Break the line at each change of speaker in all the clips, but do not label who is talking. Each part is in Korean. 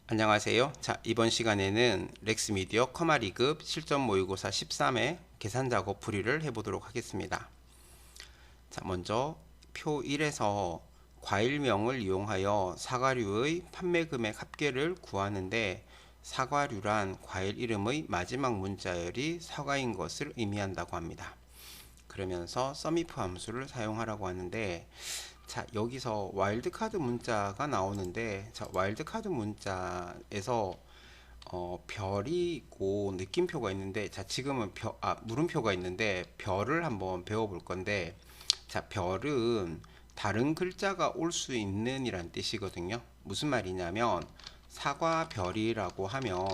안녕하세요. 자, 이번 시간에는 렉스미디어 커마리급 실전 모의고사 13회 계산 작업 풀이를 해보도록 하겠습니다. 자, 먼저 표 1에서 과일명을 이용하여 사과류의 판매 금액 합계를 구하는데 사과류란 과일 이름의 마지막 문자열이 사과인 것을 의미한다고 합니다. 그러면서 썸이프 함수를 사용하라고 하는데, 자, 여기서 와일드카드 문자가 나오는데, 자, 와일드카드 문자에서 별이 있고 느낌표가 있는데, 자, 지금은 물음표가 있는데 별을 한번 배워볼 건데, 자, 별은 다른 글자가 올 수 있는 이란 뜻이거든요. 무슨 말이냐면 사과 별이라고 하면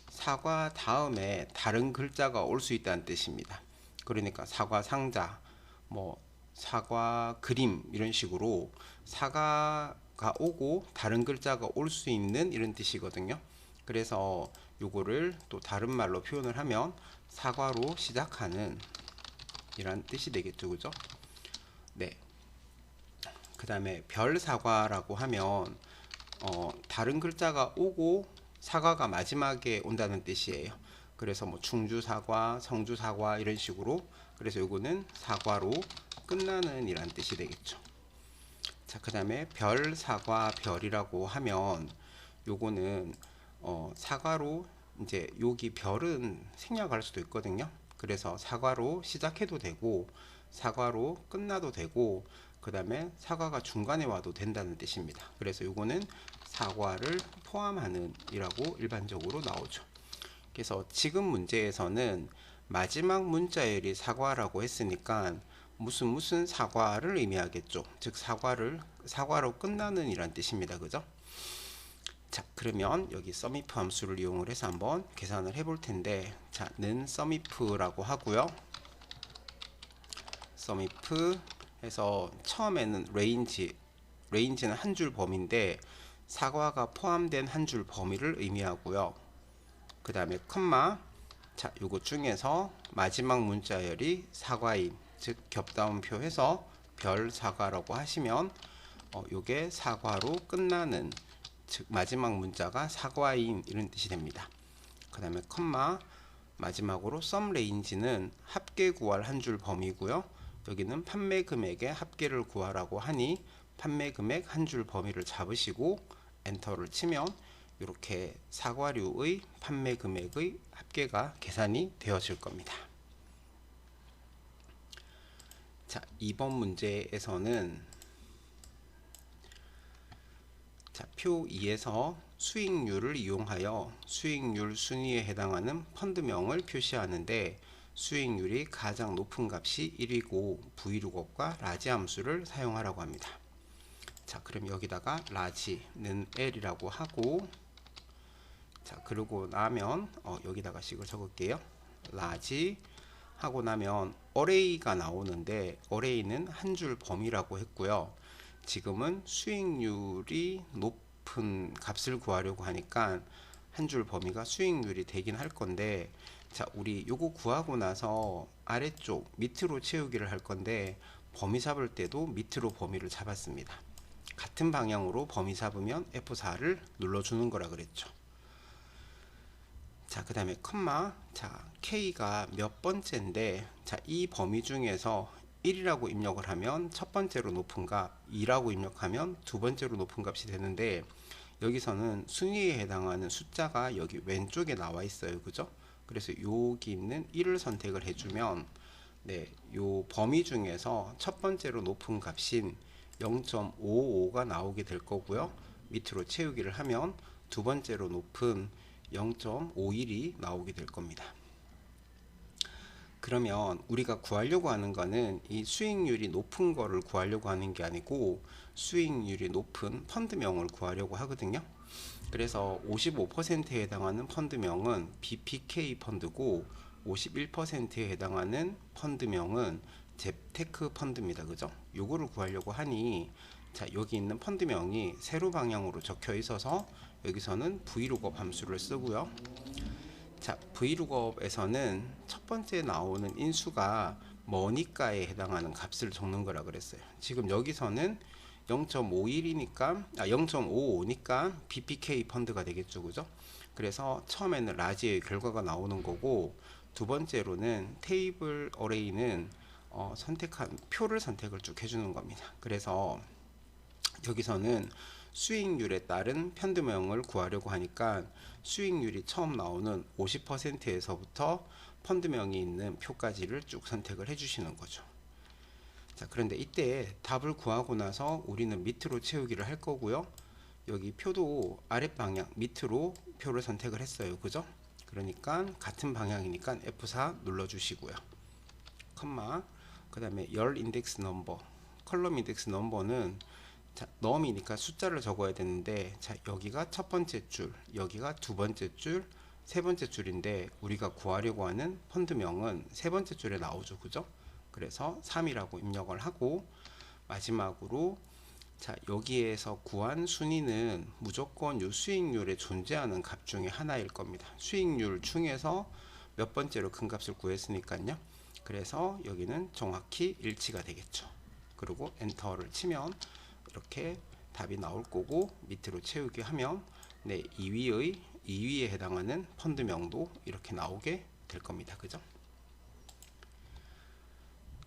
사과 다음에 다른 글자가 올 수 있다는 뜻입니다. 그러니까 사과 상자, 뭐 사과 그림 이런 식으로 사과가 오고 다른 글자가 올 수 있는 이런 뜻이거든요. 그래서 요거를 또 다른 말로 표현을 하면 사과로 시작하는 이란 뜻이 되겠죠, 그죠? 네. 그 다음에 별 사과라고 하면 다른 글자가 오고 사과가 마지막에 온다는 뜻이에요. 그래서 뭐 충주 사과, 성주 사과 이런 식으로, 그래서 요거는 사과로 끝나는 이란 뜻이 되겠죠. 자, 그 다음에 별 사과 별이라고 하면 요거는 사과로 이제 여기 별은 생략할 수도 있거든요. 그래서 사과로 시작해도 되고 사과로 끝나도 되고 그 다음에 사과가 중간에 와도 된다는 뜻입니다. 그래서 요거는 사과를 포함하는 이라고 일반적으로 나오죠. 그래서 지금 문제에서는 마지막 문자열이 사과라고 했으니까 무슨 사과를 의미하겠죠. 즉 사과로 끝나는 이란 뜻입니다. 그죠? 자, 그러면 여기 썸이프 함수를 이용을 해서 한번 계산을 해볼 텐데, 자, 는 썸이프라고 하고요. 썸이프 해서 처음에는 레인지는 한 줄 범위인데 사과가 포함된 한 줄 범위를 의미하고요. 그 다음에 컴마, 자, 요거 중에서 마지막 문자열이 사과인, 즉 겹다운표 해서 별 사과라고 하시면 요게 사과로 끝나는, 즉 마지막 문자가 사과인 이런 뜻이 됩니다. 그 다음에 컴마, 마지막으로 썸 레인지는 합계 구할 한 줄 범위고요. 여기는 판매 금액의 합계를 구하라고 하니 판매 금액 한 줄 범위를 잡으시고 엔터를 치면 이렇게 사과류의 판매 금액의 합계가 계산이 되어질 겁니다. 자, 2번 문제에서는 자, 표 2에서 수익률을 이용하여 수익률 순위에 해당하는 펀드명을 표시하는데 수익률이 가장 높은 값이 1이고 브이룩업과 라지 함수를 사용하라고 합니다. 자, 그럼 여기다가 라지는 L이라고 하고, 자, 그러고 나면 여기다가 식을 적을게요. 라지 하고 나면 어레이가 나오는데 어레이는 한 줄 범위라고 했고요. 지금은 수익률이 높은 값을 구하려고 하니까 한 줄 범위가 수익률이 되긴 할 건데, 자, 우리 요거 구하고 나서 아래쪽 밑으로 채우기를 할 건데 범위 잡을 때도 밑으로 범위를 잡았습니다. 같은 방향으로 범위 잡으면 F4를 눌러주는 거라 그랬죠. 자, 그 다음에 컴마, 자, K가 몇 번째인데, 자, 이 범위 중에서 1이라고 입력을 하면 첫 번째로 높은 값, 2라고 입력하면 두 번째로 높은 값이 되는데 여기서는 순위에 해당하는 숫자가 여기 왼쪽에 나와 있어요. 그죠? 그래서 여기 있는 1을 선택을 해주면 네, 요 범위 중에서 첫 번째로 높은 값인 0.55가 나오게 될 거고요. 밑으로 채우기를 하면 두 번째로 높은 0.51이 나오게 될 겁니다. 그러면 우리가 구하려고 하는 거는 이 수익률이 높은 거를 구하려고 하는 게 아니고 수익률이 높은 펀드명을 구하려고 하거든요. 그래서 55%에 해당하는 펀드명은 BPK 펀드고 51%에 해당하는 펀드명은 잽테크 펀드입니다. 그죠? 요거를 구하려고 하니, 자, 여기 있는 펀드명이 세로 방향으로 적혀 있어서 여기서는 브이룩업 함수를 쓰고요. 자, 브이룩업에서는 첫 번째 나오는 인수가 뭐니까에 해당하는 값을 적는 거라 그랬어요. 지금 여기서는 0.51이니까 0.55니까 BPK 펀드가 되겠죠, 그죠? 그래서 처음에는 라지의 결과가 나오는 거고, 두 번째로는 테이블 어레이는 선택한 표를 선택을 쭉 해주는 겁니다. 그래서 여기서는 수익률에 따른 펀드명을 구하려고 하니까 수익률이 처음 나오는 50%에서부터 펀드명이 있는 표까지를 쭉 선택을 해주시는 거죠. 자, 그런데 이때 답을 구하고 나서 우리는 밑으로 채우기를 할 거고요. 여기 표도 아랫방향 밑으로 표를 선택을 했어요, 그죠? 그러니까 같은 방향이니까 F4 눌러주시고요. 컴마, 그 다음에 열 인덱스 넘버, 컬럼 인덱스 넘버는 자, 넘이니까 숫자를 적어야 되는데, 자, 여기가 첫 번째 줄, 여기가 두 번째 줄, 세 번째 줄인데 우리가 구하려고 하는 펀드명은 세 번째 줄에 나오죠, 그죠? 그래서 3이라고 입력을 하고, 마지막으로 자, 여기에서 구한 순위는 무조건 이 수익률에 존재하는 값 중에 하나일 겁니다. 수익률 중에서 몇 번째로 큰 값을 구했으니까요. 그래서 여기는 정확히 일치가 되겠죠. 그리고 엔터를 치면 이렇게 답이 나올 거고, 밑으로 채우기 하면 2위에 해당하는 펀드명도 이렇게 나오게 될 겁니다, 그죠?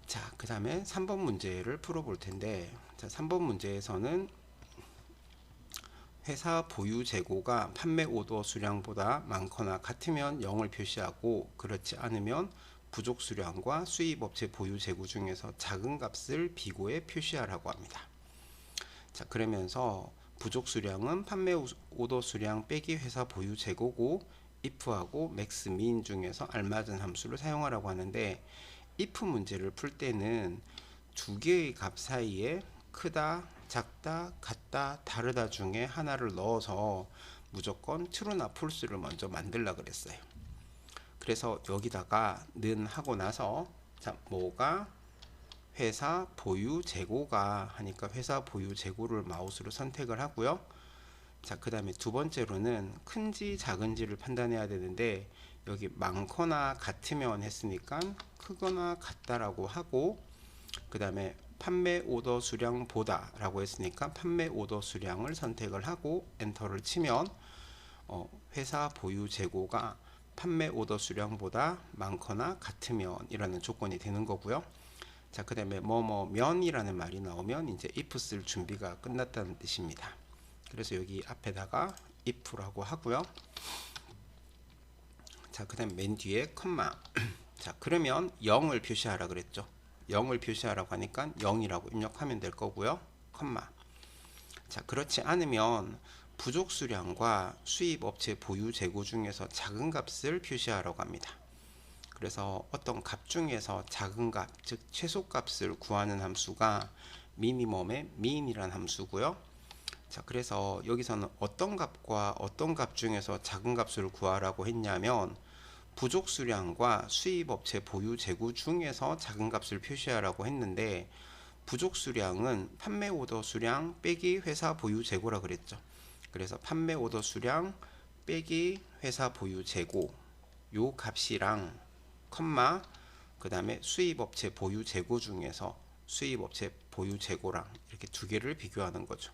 자, 그 다음에 3번 문제를 풀어볼 텐데, 자, 3번 문제에서는 회사 보유 재고가 판매 오더 수량보다 많거나 같으면 0을 표시하고, 그렇지 않으면 부족 수량과 수입업체 보유 재고 중에서 작은 값을 비고에 표시하라고 합니다. 자, 그러면서 부족 수량은 판매 오더 수량 빼기 회사 보유 재고고, if하고 max min 중에서 알맞은 함수를 사용하라고 하는데, if 문제를 풀 때는 두 개의 값 사이에 크다, 작다, 같다, 다르다 중에 하나를 넣어서 무조건 true나 false를 먼저 만들라 그랬어요. 그래서 여기다가 는 하고 나서, 자, 뭐가 회사 보유 재고가 하니까 회사 보유 재고를 마우스로 선택을 하고요. 자, 그 다음에 두 번째로는 큰지 작은지를 판단해야 되는데, 여기 많거나 같으면 했으니까 크거나 같다라고 하고, 그 다음에 판매 오더 수량보다 라고 했으니까 판매 오더 수량을 선택을 하고 엔터를 치면 회사 보유 재고가 판매 오더 수량보다 많거나 같으면 이라는 조건이 되는 거고요. 자, 그 다음에 면이라는 말이 나오면 이제 if 쓸 준비가 끝났다는 뜻입니다. 그래서 여기 앞에다가 if라고 하고요. 자, 그 다음 맨 뒤에 컴마. 자, 그러면 0을 표시하라 그랬죠. 0을 표시하라고 하니까 0이라고 입력하면 될 거고요. 컴마. 자, 그렇지 않으면 부족 수량과 수입 업체 보유 재고 중에서 작은 값을 표시하라고 합니다. 그래서 어떤 값 중에서 작은 값, 즉 최소 값을 구하는 함수가 미니멈의 min이라는 함수고요. 자, 그래서 여기서는 어떤 값과 어떤 값 중에서 작은 값을 구하라고 했냐면, 부족 수량과 수입 업체 보유 재고 중에서 작은 값을 표시하라고 했는데, 부족 수량은 판매 오더 수량 빼기 회사 보유 재고라 그랬죠. 그래서 판매 오더 수량 빼기 회사 보유 재고 요 값이랑 컴마, 그 다음에 수입 업체 보유 재고 중에서 수입 업체 보유 재고랑 이렇게 두 개를 비교하는 거죠.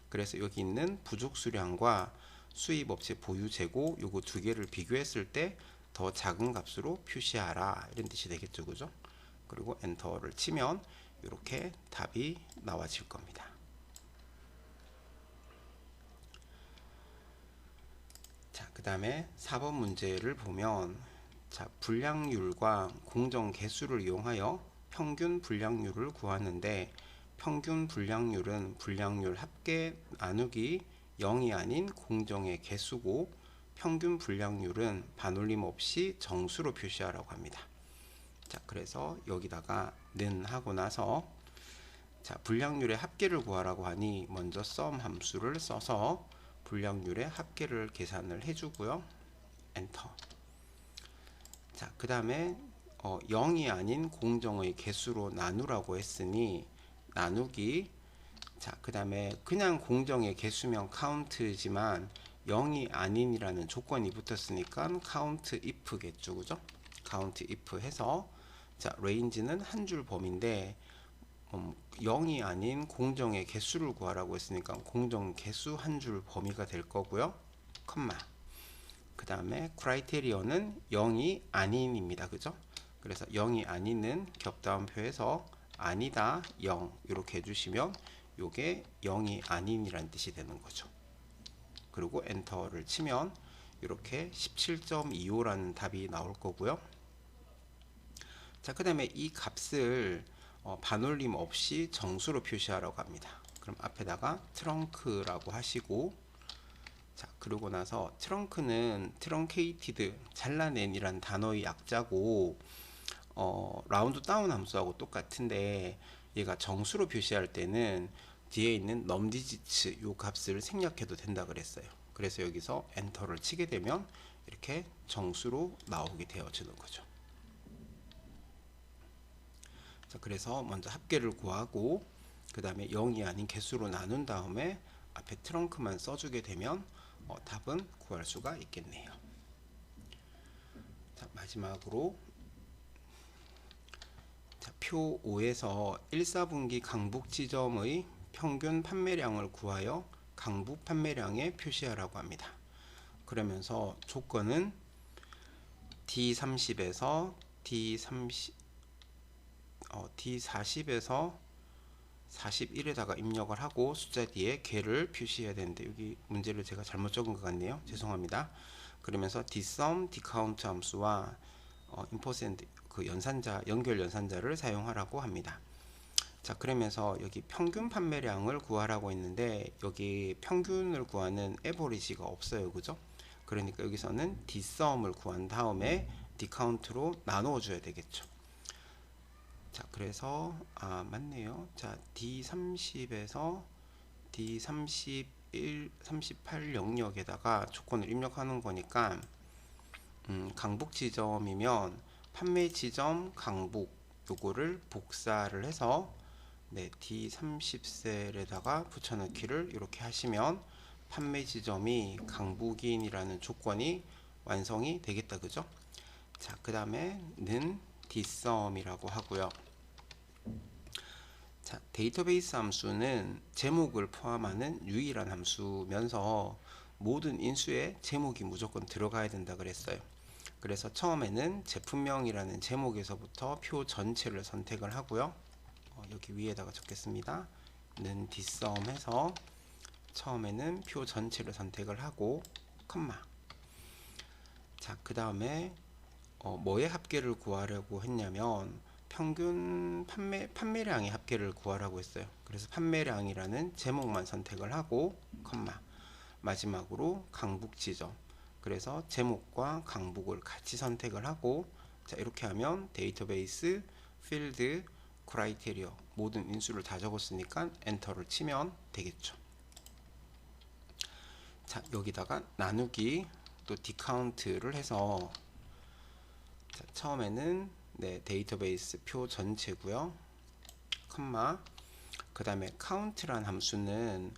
그래서 여기 있는 부족 수량과 수입 업체 보유 재고 요거 두 개를 비교했을 때 더 작은 값으로 표시하라 이런 뜻이 되겠죠, 그죠? 그리고 엔터를 치면 이렇게 답이 나와질 겁니다. 자, 그 다음에 4번 문제를 보면, 자, 불량률과 공정 개수를 이용하여 평균 불량률을 구하는데, 평균 불량률은 불량률 합계 나누기 0이 아닌 공정의 개수고, 평균 불량률은 반올림 없이 정수로 표시하라고 합니다. 자, 그래서 여기다가 는 하고 나서, 자, 불량률의 합계를 구하라고 하니 먼저 sum 함수를 써서 불량률의 합계를 계산을 해주고요. 엔터. 자, 그 다음에 0이 아닌 공정의 개수로 나누라고 했으니 나누기, 자, 그 다음에 그냥 공정의 개수면 count지만 0이 아닌이라는 조건이 붙었으니까 count if겠죠, 그죠? count if 해서, 자, range는 한 줄 범위인데 0이 아닌 공정의 개수를 구하라고 했으니까 공정 개수 한 줄 범위가 될 거고요. 컴마. 그 다음에 크라이테리어는 0이 아닌입니다. 그죠? 그래서 0이 아닌은 겹다운표에서 아니다 0 이렇게 해주시면 요게 0이 아닌이란 뜻이 되는 거죠. 그리고 엔터를 치면 이렇게 17.25라는 답이 나올 거고요. 자, 그 다음에 이 값을 반올림 없이 정수로 표시하라고 합니다. 그럼 앞에다가 트렁크라고 하시고, 자, 그러고 나서 트렁크는 트렁케이티드 잘라낸이란 단어의 약자고 라운드 다운 함수하고 똑같은데 얘가 정수로 표시할 때는 뒤에 있는 넘디지츠 요 값을 생략해도 된다 그랬어요. 그래서 여기서 엔터를 치게 되면 이렇게 정수로 나오게 되어지는 거죠. 자, 그래서 먼저 합계를 구하고 그 다음에 0이 아닌 개수로 나눈 다음에 앞에 트렁크만 써주게 되면 답은 구할 수가 있겠네요. 자, 마지막으로 자, 표 5에서 1사분기 강북 지점의 평균 판매량을 구하여 강북 판매량에 표시하라고 합니다. 그러면서 조건은 D30에서 D40에서 41에다가 입력을 하고 숫자 뒤에 개를 표시해야 되는데 여기 문제를 제가 잘못 적은 것 같네요. 죄송합니다. 그러면서 dsum, dcount 함수와 임포센트 그 연산자 연결 연산자를 사용하라고 합니다. 자, 그러면서 여기 평균 판매량을 구하라고 했는데 여기 평균을 구하는 에버리지가 없어요. 그죠? 그러니까 여기서는 dsum을 구한 다음에 dcount로 나누어 줘야 되겠죠. 자, 그래서 맞네요. 자, D30에서 D31, 38 영역에다가 조건을 입력하는 거니까 강북 지점이면 판매 지점 강북 요거를 복사를 해서 네, D30셀에다가 붙여넣기를 이렇게 하시면 판매 지점이 강북인이라는 조건이 완성이 되겠다. 그죠? 자, 그 다음에 는 dsum이라고 하고요. 자, 데이터베이스 함수는 제목을 포함하는 유일한 함수면서 모든 인수에 제목이 무조건 들어가야 된다 그랬어요. 그래서 처음에는 제품명이라는 제목에서부터 표 전체를 선택을 하고요. 여기 위에다가 적겠습니다. 는 dsum 해서 처음에는 표 전체를 선택을 하고 컴마. 자, 그 다음에 뭐의 합계를 구하려고 했냐면 평균 판매량의 합계를 구하라고 했어요. 그래서 판매량이라는 제목만 선택을 하고 컴마. 마지막으로 강북 지점. 그래서 제목과 강북을 같이 선택을 하고 자, 이렇게 하면 데이터베이스 필드 크라이테리어 모든 인수를 다 적었으니까 엔터를 치면 되겠죠. 자, 여기다가 나누기 또 디카운트를 해서 자, 처음에는 네, 데이터베이스 표 전체고요. 컴마. 그 다음에 count란 함수는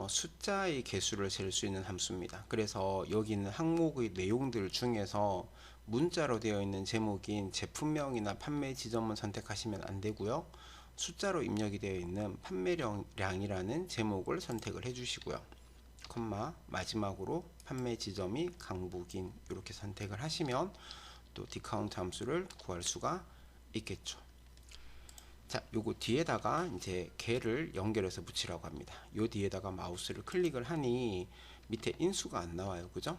숫자의 개수를 잴 수 있는 함수입니다. 그래서 여기는 항목의 내용들 중에서 문자로 되어 있는 제목인 제품명이나 판매 지점은 선택하시면 안 되고요. 숫자로 입력이 되어 있는 판매량이라는 제목을 선택을 해 주시고요. 컴마. 마지막으로 판매 지점이 강북인 이렇게 선택을 하시면 또 디카운트 함수를 구할 수가 있겠죠. 자, 요거 뒤에다가 이제 개를 연결해서 붙이라고 합니다. 요 뒤에다가 마우스를 클릭을 하니 밑에 인수가 안 나와요. 그죠?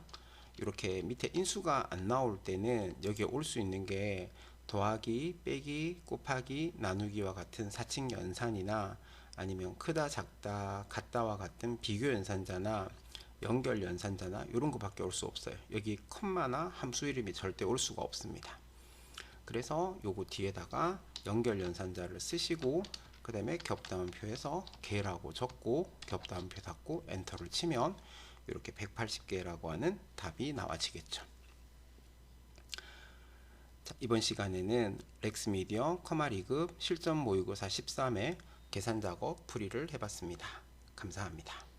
이렇게 밑에 인수가 안 나올 때는 여기에 올 수 있는 게 더하기, 빼기, 곱하기, 나누기와 같은 사칙 연산이나 아니면 크다, 작다, 같다와 같은 비교 연산자나 연결 연산자나 이런 거밖에 올 수 없어요. 여기 컴마나 함수 이름이 절대 올 수가 없습니다. 그래서 요거 뒤에다가 연결 연산자를 쓰시고 그 다음에 겹다운표에서 개라고 적고 겹다운표 닫고 엔터를 치면 이렇게 180개라고 하는 답이 나와지겠죠. 자, 이번 시간에는 렉스미디어 커마 2급 실전 모의고사 13회 계산 작업 풀이를 해봤습니다. 감사합니다.